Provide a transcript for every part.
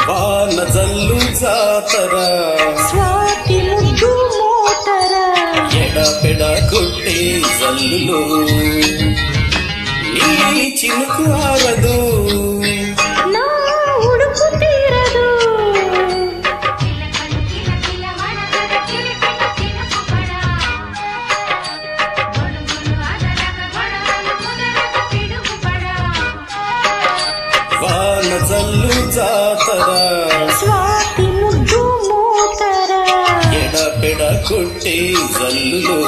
వాన జల్లు జాతర స్వాతి ముద్దు మోతర ఎడపెడ కొట్టే జల్లులో నీ చినుకు ఆరదు నా ఉడుకు తీరదు వాన జల్లు జాతర స్వాతి ముద్దు మోతర ఎడపెడ కొట్టే జల్లులో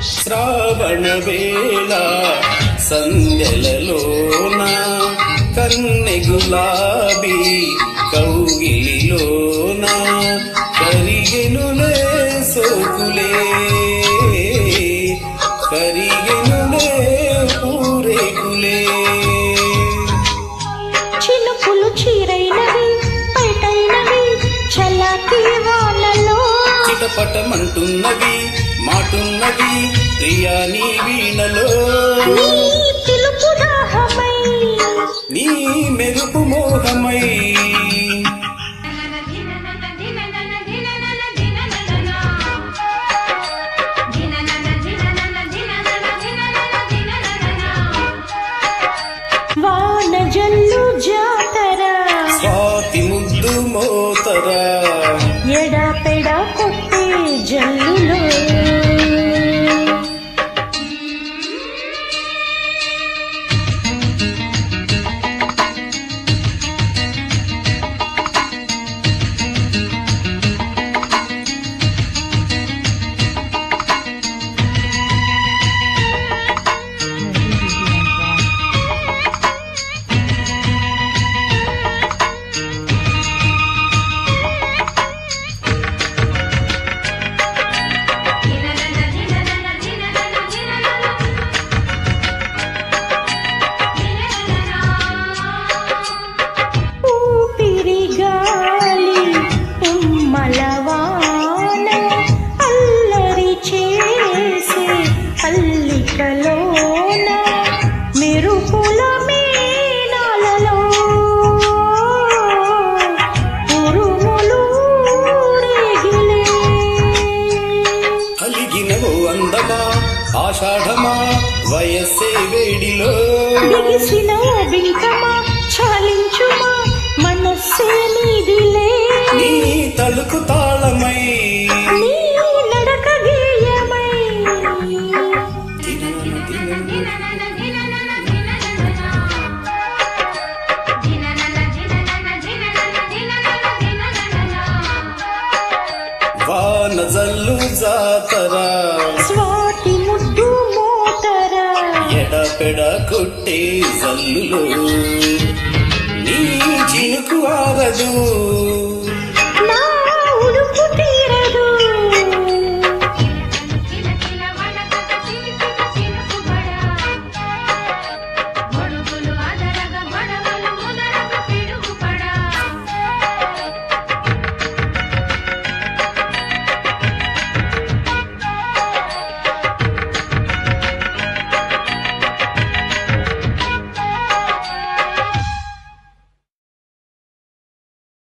శ్రావణ వేళ సంధ్యలలోన కన్నె గులాబీ కౌగిలిలోన కరిగెనులే సోకులే కరిగెనులే పూరేకులే చినుకులు చీరైనవి పైటైనవి చల్లకి వానలో చిటపటమంటున్నవి మాటున్నవి ప్రియా నీ వీణలో నీ పిలుపు దాహమై నీ మెరుపు మోహమై వాన జల్లు జాతర స్వాతి ముద్దు మోతర ఎడపెడ కొట్టే జల్లులో అల్లికలోన మెరుపుల మేనాలలో ఉరుములు రేగిలే అలిగినవో అందమా ఆషాఢమా వయస్సే వేడిలో బిగిసిన బింకమా చాలించుమా మనస్సే నీదిలే నీ తలుకు తాళమై నీ నడక గేయమై వాన జల్లు జాతర స్వాతి ముద్దు మోతర ఎడపెడ కొట్టే జల్లులో నీ చినుకు ఆరదు